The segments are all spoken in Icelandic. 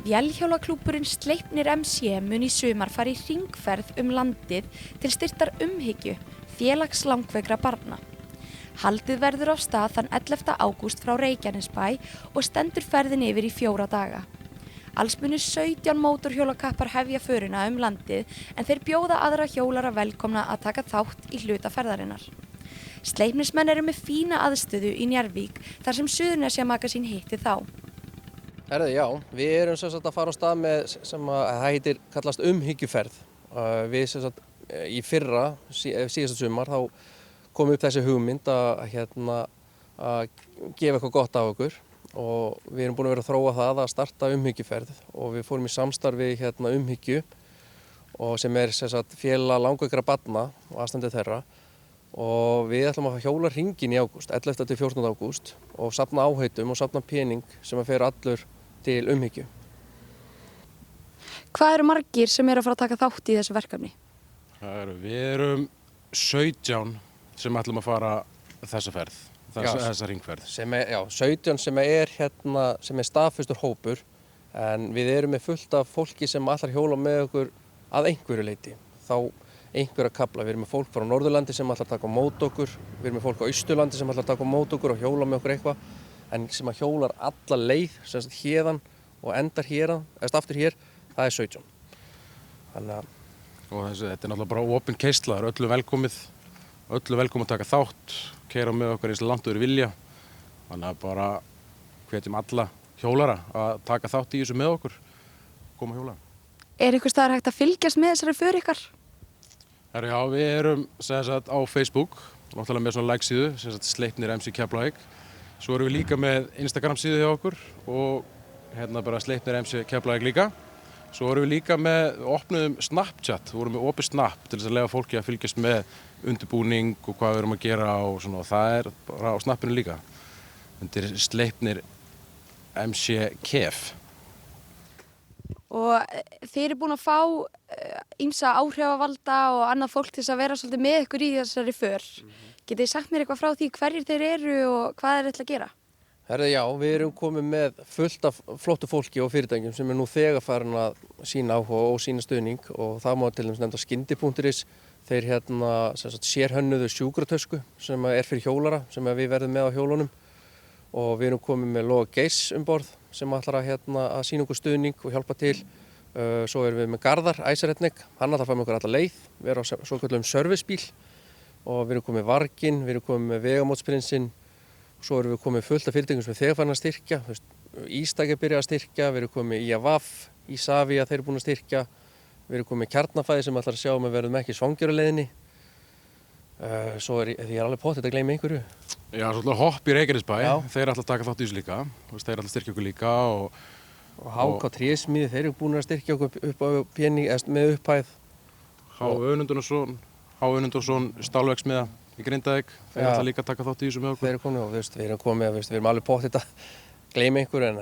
Vélhjólaklúbburinn Sleipnir MC mun í sumar fara í hringferð landið til styrktar umhyggju félags langveikra barna. Haldið verður af stað þann 11. ágúst frá Reykjanesbæ og stendur ferðin yfir í 4 daga. Alls munu 17 mótorhjólakappar hefja förina landið en þeir bjóða aðra hjólara velkomna að taka þátt í hluta ferðarinnar. Sleipnismenn eru með fína aðstöðu í Njarðvík þar sem Suðurnesja Magasín hitti þá. Herði, já, við erum sem sagt að fara á stað með sem að kallast umhyggjuferð. Við sem sagt í fyrra, síðasta sumar, þá kom upp þessi hugmynd að gefa eitthvað gott af okkur og við erum búin að vera að þróa það að starta umhyggjuferð og við fórum í samstarfi umhyggju og sem sem sagt félag langveikra barna og aðstandið þeirra og við ætlum að hjóla hringinn í ágúst, 11. til 14. ágúst og safna áheitum og safna pening sem að fer allur til umhyggju. Hvað eru margir sem eru að fara að taka þátt í þessu verkefni? Við erum 17 sem ætlum að fara þessa ferð, þessa hringferð. 17 sem er staðfestur hópur en við erum með fullt af fólki sem ætlar hjóla með okkur að einhverju leyti. Þá einhverja kafla. Við erum með fólk frá Norðurlandi sem ætlar að taka á móti okkur, við erum með fólk á Austurlandi sem ætlar að taka á móti okkur og hjóla með okkur eitthvað, en sem að hjólar alla leið, sem sagt héðan og endar héðan, eða aftur hér, það er 17. Þannig að... Og þetta er náttúrulega bara opin keisla, það er öllu velkomið að taka þátt, keyra með okkur eins og langt og þeir vilja. Þannig að bara hvetjum alla hjólara að taka þátt í þessu með okkur, koma að hjóla. Er einhvers staðar hægt að fylgjast með þessari för ykkar? Já, við erum á Facebook, náttúrulega með svona like-síðu, Sleipnir MC Keflavík. Svo erum við líka með Instagram-síðu hjá okkur og bara Sleipnir MC Keflavík líka. Svo erum við líka með opnuðum Snapchat, við vorum með opið Snap til þess að leyfa fólki að fylgjast með undirbúning og hvað við erum að gera og svona, og það er bara á Snappinu líka. Undir Sleipnir MC Kef. Og þeir eru búin að fá ýmsa áhrifavalda og annað fólk til þess að vera svolítið með ykkur í þessari för. Getið þið sagt mér eitthvað frá því hverjir þeir eru og hvað þeir ætla að gera? Já, við erum komið með fullt af flottu fólki og fyrirtækjum sem er nú þegar farin að sýna áhuga og sýna stuðning og það má til dæmis nefna Skyndi.is. Þeir sérhönnuðu sjúkratösku sem er fyrir hjólara sem við verðum með á hjólunum og við erum komið með Loga Geiss borð sem ætlar að sýna okkur stuðning og hjálpa til. Svo erum við með Garðar Æsaretnek, hann ætlar að fara með okkur alla leið, vera á svokölluðum servicebíl og við erum komið með Varginn, við erum komið með Vegamótsprinsinn og svo erum við komið fullt af fyrirtækjum sem þegar farin að styrkja, Ístak er byrjað að styrkja, við erum komið með IAVAF, Ísavía þeir eru búin að styrkja, við erum komið með Kjarnafæði sem ætlar að sjá við verðum ekki svangir á leiðinni. Svo ég er alveg pottþétt að gleyma einhverju. Já, svolítið Hopp í Reykjanesbæ, þeir ætla að taka þátt í þessu líka, þeir ætla að styrkja okkur líka og HK Trésmíði, þeir eru búin að styrkja okkur upp á pening með upphæð. H. Önundarson stálverksmiða í Grindavík, þeir ætla líka að taka þátt í þessu með okkur. Þeir eru komið og við erum alveg pottþétt að gleyma einhverju en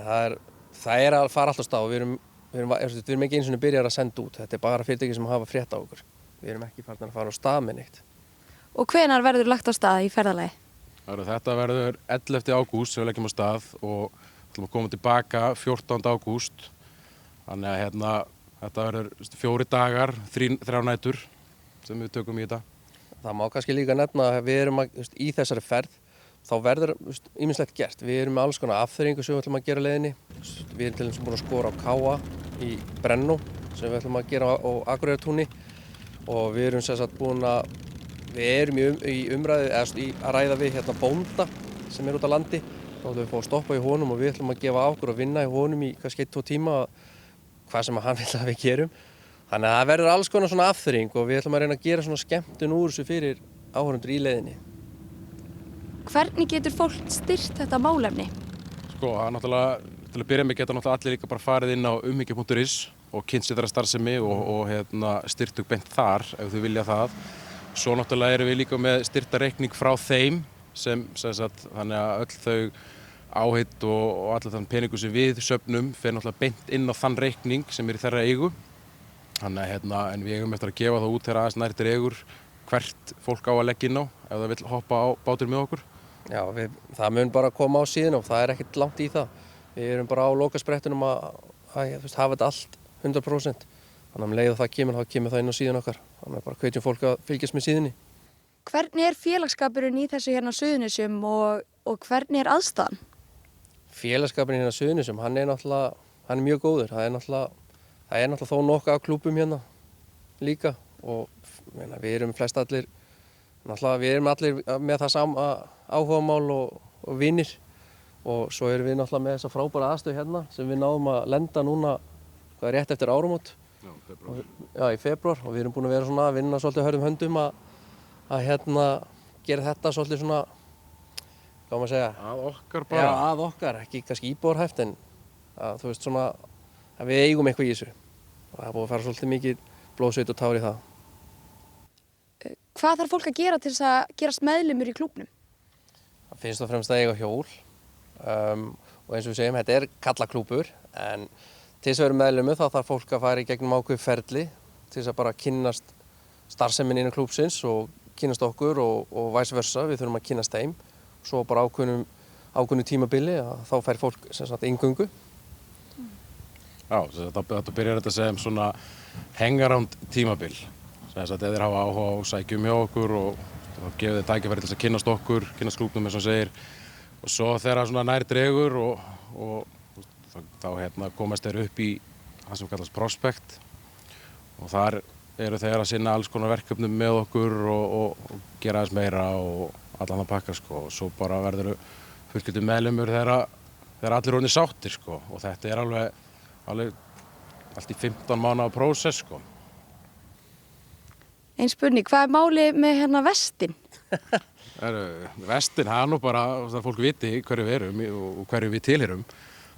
það er að fara alltaf stað og við erum ekki eins og byrjar að senda út, þetta er bara fyrirtæki sem hafa frétt á okkur. Við erum ekki farin að fara á stað með neitt. Og hvenær verður lagt á stað í ferðalagi? Þetta verður 11. ágúst sem við leggjum á stað og ætlum að koma tilbaka 14. ágúst. Þannig að þetta verður 4 dagar, 3 nætur sem við tökum í þetta. Það má kannski líka nefna að við erum í þessari ferð, þá verður ýmislegt gert. Við erum með alls konar afþreyingu sem við ætlum að gera á leiðinni. Við erum til dæmis búin að skora á Káa í Brennó sem við ætlum að gera á Akureyrartúni og við erum Við erum í umræðu að ræða við bónda sem er út á landi. Þá ætlum við að fá að stoppa í honum og við ætlum að gefa okkur og vinna í honum í kannski 1-2 tíma hvað sem hann vill að við gerum. Þannig að það verður alls konar svona afþreying og við ætlum að reyna að gera svona skemmtun úr þessu fyrir áhorfendur í leiðinni. Hvernig getur fólk styrkt þetta málefni? Náttúrulega, til að byrja með geta náttúrulega allir líka bara farið inn á umhyggju.is og kynnt sér þeirra starfsemi og styrkt beint þar ef þau vilja það. Svo náttúrulega erum við líka með styrktarreikning frá þeim þannig að öll þau áheit og allir þann peningu sem við söfnum fer náttúrulega beint inn á þann reikning sem er í þeirra eigu. Þannig en við eigum eftir að gefa það út þegar aðeins nær til eigur hvert fólk á að leggja inn á ef það vill hoppa á bátur með okkur. Já, það mun bara koma á síðan og það er ekkert langt í það. Við erum bara á lokasprettunum hafa þetta allt 100%. Þannig að leið og það kemur það inn á síðan okkar. Þannig að bara hvetjum fólk að fylgjast með síðunni. Hvernig félagsskapurinn í þessu hérna á Suðurnesjum og hvernig aðstæðan? Félagsskapurinn hérna á Suðurnesjum, hann er mjög góður. Það er náttúrulega þó nokkuð af klúbbum hérna líka og við erum flest allir, við erum allir með það sama áhugamál og vinir og svo erum við náttúrulega með þessa frábæra aðstöðu hérna sem við náðum að lenda núna rétt eftir áramót. Í febrúar og við erum búin að vera svona að vinna svolítið hörðum höndum að hérna gera þetta svolítið svona, hvað maður segja? Að okkar bara. Já, að okkar, ekki kannski íbúðarhæft en að þú veist svona að við eigum eitthvað í þessu og það er búið að fara svolítið mikið blóð, sveit og tár í það. Hvað þarf fólk að gera til þess að gerast meðlimur í klúbbnum? Það finnst það fremst að eiga hjól og eins og við segjum, þetta er kallaklúbbur en til þess að vera meðlimur þá þarf fólk að fara í gegnum ákveð ferli til þess að bara kynnast starfsemin innan klúbbsins og kynnast okkur og vice versa, við þurfum að kynnast þeim. Svo bara ákveðnu tímabili að þá fær fólk sem sagt inngöngu. Já, þetta byrjar þetta sem svona hangaround tímabil. Þess að þeir hafa áhuga á sækjum hjá okkur og þá gefur þeir tækifæri til þess að kynnast okkur, kynnast klúbbnum eins og segir. Og svo þegar svona nær dregur og þá komast þeir upp í það sem kallast prospekt og þar eru þeir að sinna alls konar verkefnum með okkur og gera aðeins meira og allan að pakka sko og svo bara verður fullgildur meðlimur þegar allir orðnir sáttir sko og þetta er alveg allt í 15 mánaða prósess sko. Ein spurning, hvað er málið með hérna vestin? Vestin, það er nú bara að fólk viti hverju við erum og hverju við tilheyrum.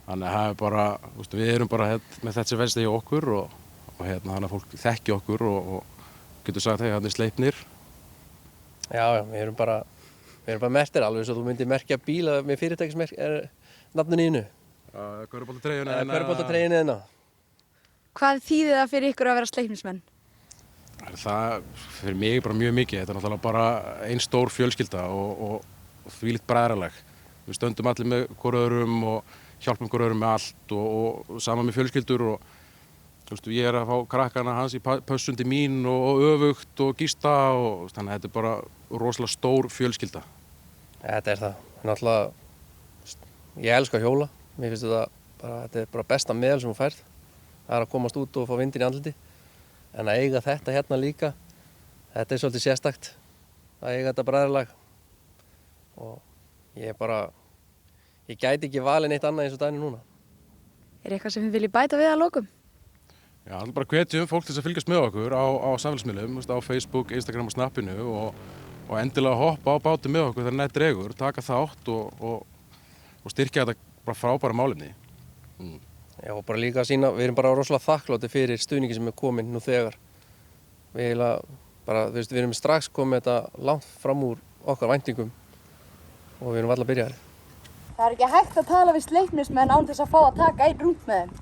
Þannig að það er bara, við erum bara með þessi vesti í okkur og þannig að fólk þekki okkur og getur sagt þegar það er sleipnir. Já, við erum bara merktir alveg svo þú myndir merkja bíla með fyrirtækisnafninu þínu. Körfuboltatreyjunni þína. Hvað þýðir það fyrir ykkur að vera sleipnismenn? Það fyrir mig bara mjög mikið. Þetta er náttúrulega bara ein stór fjölskylda og þvílíkt bræðralag. Við stöndum allir með hvor öðrum og hjálpum hvor öðrum með allt og saman með fjölskyldur og ég er að fá krakkana hans í pössundi mín og öfugt og Gísta og þannig að þetta er bara rosalega stór fjölskylda. Þetta er það. Náttúrulega, ég elska að hjóla. Mér finnst þetta er bara besta meðal sem þú færð. Það er að komast út og fá vindinn í andliti. En að eiga þetta hérna líka, þetta er svolítið sérstakt að eiga þetta bræðralag og ég gæti ekki valið neitt annað eins og daginn núna. Er eitthvað sem þið viljið bæta við að lokum? Já, það er bara hvetjum fólk til þess að fylgjast með okkur á samfélagsmiðlum, á Facebook, Instagram og Snappinu og endilega hoppa á báti með okkur þegar nær dregur, taka þátt og styrkja þetta bara frábæra málefni. Já, og bara líka að sýna, við erum bara rosalega þakklátir fyrir stuðningi sem er komin nú þegar. Við erum strax komið þetta langt fram úr okkar væntingum og við erum varla byrjaðir. Það er ekki hægt að tala við sleipnismenn án þess að fá að taka einn rúnd með þeim.